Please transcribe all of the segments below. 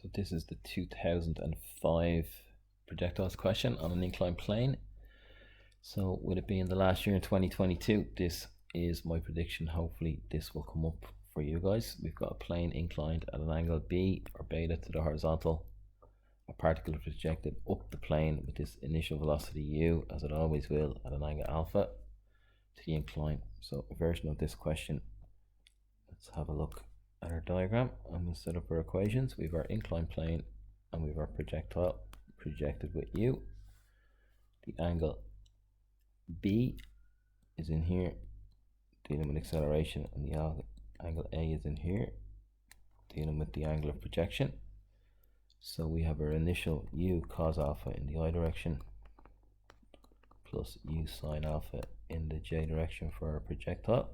So this is the 2005 projectiles question on an inclined plane. So with it being the last year in 2022, this is my prediction. Hopefully this will come up for you guys. We've got a plane inclined at an angle B or beta to the horizontal. A particle is projected up the plane with this initial velocity u, as it always will, at an angle alpha to the incline. So a version of this question. Let's have a look at our diagram. I'm going to set up our equations. We have our inclined plane and we have our projectile projected with u. The angle B is in here dealing with acceleration, and the angle A is in here dealing with the angle of projection. So we have our initial u cos alpha in the I direction plus u sine alpha in the j direction for our projectile.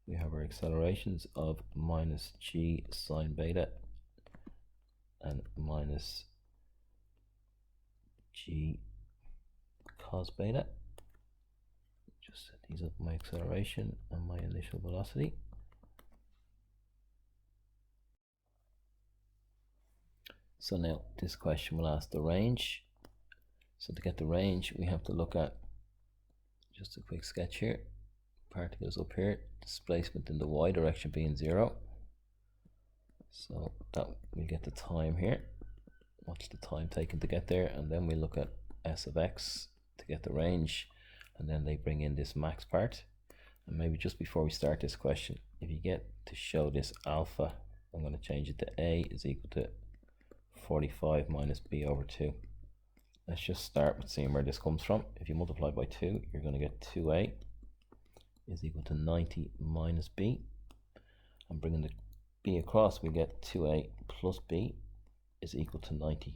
We have our accelerations of minus g sine beta and minus g cos beta. Just set these up, my acceleration and my initial velocity. So now this question will ask the range. So to get the range, we have to look at just a quick sketch here. Particles up here, displacement in the y direction being 0. So that we get the time here. What's the time taken to get there? And then we look at s of x to get the range. And then they bring in this max part. And maybe just before we start this question, if you get to show this alpha, I'm going to change it to a is equal to 45 minus b over 2. Let's just start with seeing where this comes from. If you multiply by 2, you're going to get 2a is equal to 90 minus b. And bringing the b across, we get 2a plus b is equal to 90.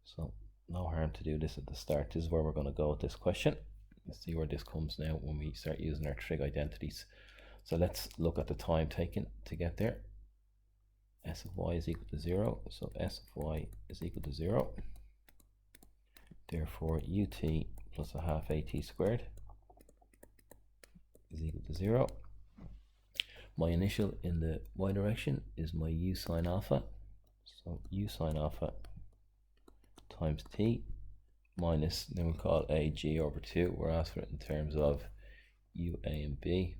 So no harm to do this at the start. This is where we're going to go with this question. Let's see where this comes now when we start using our trig identities. So let's look at the time taken to get there. S of y is equal to 0, so s of y is equal to 0. Therefore ut plus a half at squared is equal to 0. My initial in the y direction is my u sine alpha, so u sine alpha times t minus, then we'll call a g over 2. We're asked for it in terms of u, a and b.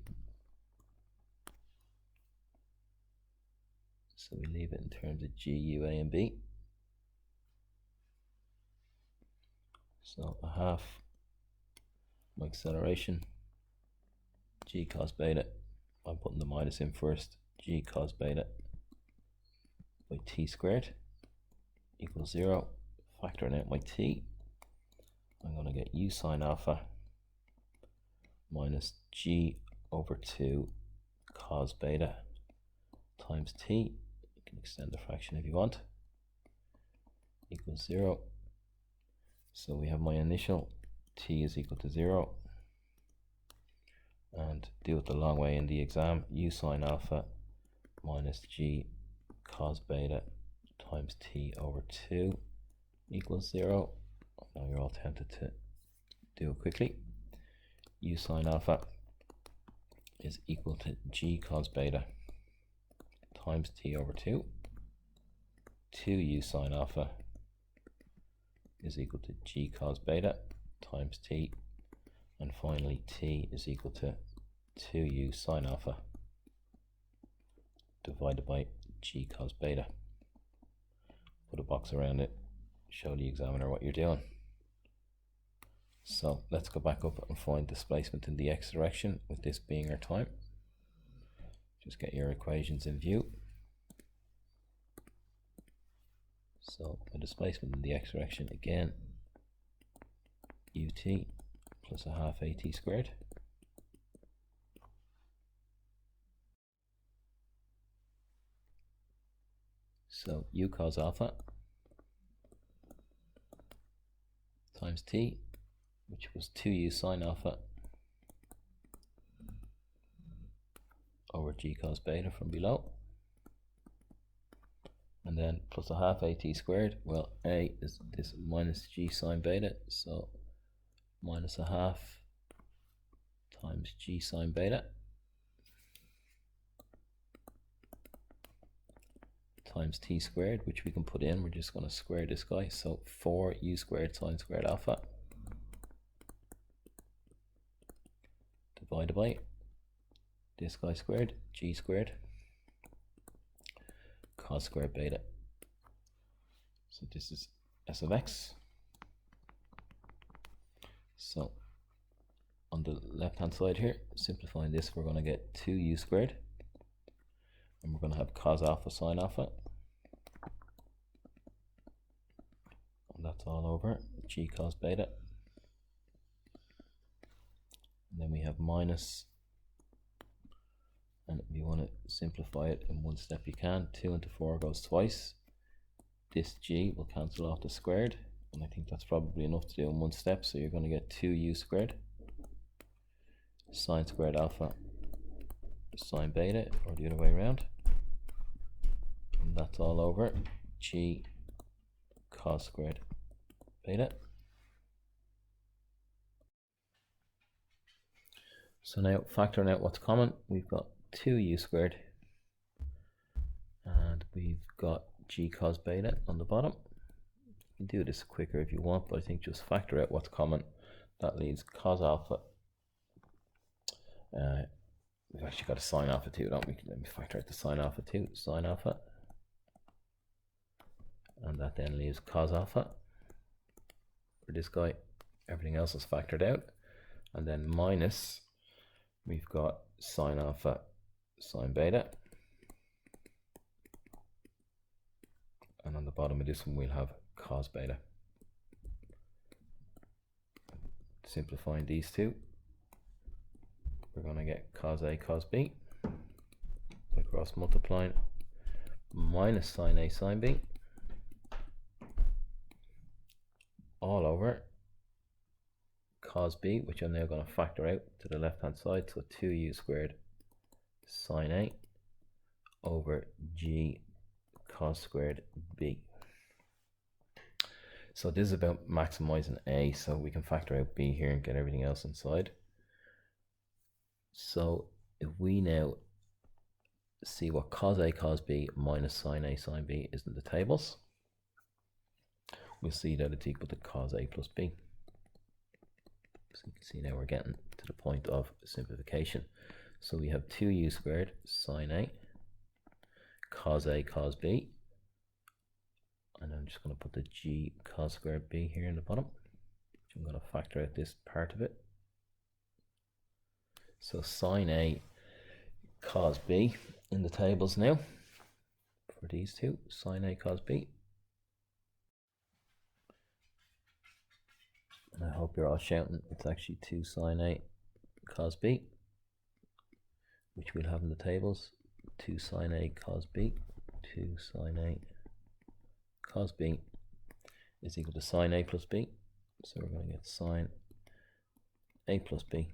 So we leave it in terms of g, u, a and b. So a half my acceleration, g cos beta, I'm putting the minus in first, g cos beta by t squared equals 0. Factoring out my t, I'm going to get u sine alpha minus g over 2 cos beta times t. You can extend the fraction if you want, equals 0. So we have my initial t is equal to 0, and do it the long way in the exam, u sine alpha minus g cos beta times t over 2 equals 0. Now you're all tempted to do it quickly. U sine alpha is equal to g cos beta times t over 2. 2u sine alpha is equal to g cos beta times t, and finally t is equal to 2u sine alpha divided by g cos beta. Put a box around it, show the examiner what you're doing. So let's go back up and find displacement in the x direction, with this being our time. Just get your equations in view. So the displacement in the x direction, again, ut plus a half at squared. So u cos alpha times t, which was 2u sine alpha over g cos beta from below, and then plus a half at squared. Well, a is this minus g sine beta, so minus a half times g sine beta times t squared, which we can put in. We're just going to square this guy. So 4u squared sine squared alpha divided by this guy squared, g squared, cos squared beta. So this is s of x. So on the left hand side here, simplifying this, we're going to get 2u squared, and we're going to have cos alpha sine alpha, and that's all over g cos beta. And then we have minus, and if you want to simplify it in one step you can. 2 into 4 goes twice. This g will cancel off the squared, and I think that's probably enough to do in one step. So you're going to get 2u squared sine squared alpha sine beta, or the other way around, and that's all over g cos squared beta. So now factoring out what's common, we've got 2u squared and we've got g cos beta on the bottom. You can do this quicker if you want, but I think just factor out what's common. That leaves cos alpha. We've actually got a sine alpha too, don't we? Let me factor out the sine alpha too. Sine alpha. And that then leaves cos alpha for this guy. Everything else is factored out. And then minus, we've got sine alpha sine beta. And on the bottom of this one, we'll have cos beta. Simplifying these two, we're going to get cos A cos B by cross multiplying minus sine A sine B all over cos B, which I'm now going to factor out to the left hand side. So 2u squared sine A over g cos squared B. So this is about maximizing A, so we can factor out B here and get everything else inside. So if we now see what cos A cos B minus sine A sine B is in the tables, we'll see that it's equal to cos A plus B. So you can see now we're getting to the point of simplification. So we have 2u squared sine A cos A cos B, and I'm just going to put the g cos squared B here in the bottom, which I'm going to factor out this part of it. So sine A cos B in the tables now for these two, sine A cos B. And I hope you're all shouting, it's actually 2 sine A cos B, which we'll have in the tables. 2 sine A cos B, 2 sine A cos B is equal to sine A plus B. So we're going to get sine A plus B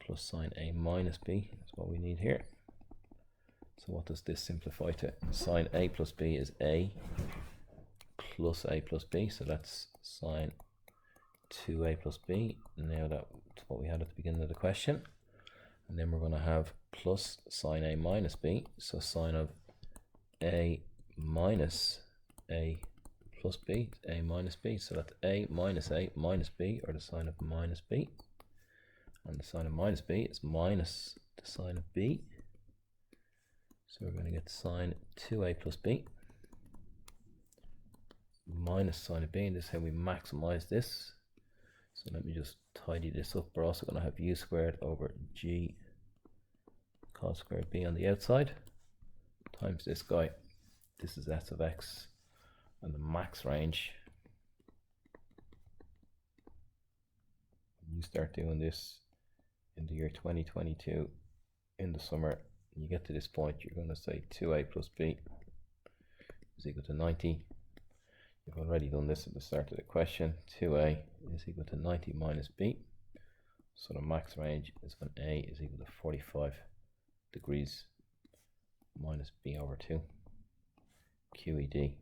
plus sine A minus B. That's what we need here. So what does this simplify to? Sine A plus B is A plus A plus B. So that's sine 2A plus B. Now that's what we had at the beginning of the question. And then we're going to have plus sine A minus B. So sine of A minus A plus B, A minus B. So that's A minus B, or the sine of minus B. And the sine of minus B is minus the sine of B. So we're going to get sine 2A plus B minus sine of B, and this is how we maximize this. So let me just tidy this up. We're also going to have u squared over g cos squared B on the outside times this guy. This is s of x, and the max range, you start doing this in the year 2022 in the summer, and you get to this point, you're going to say 2a plus b is equal to 90. You've already done this at the start of the question. 2a is equal to 90 minus b. So the max range is when a is equal to 45 degrees minus b over 2. QED.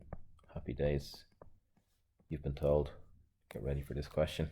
Happy days. You've been told. Get ready for this question.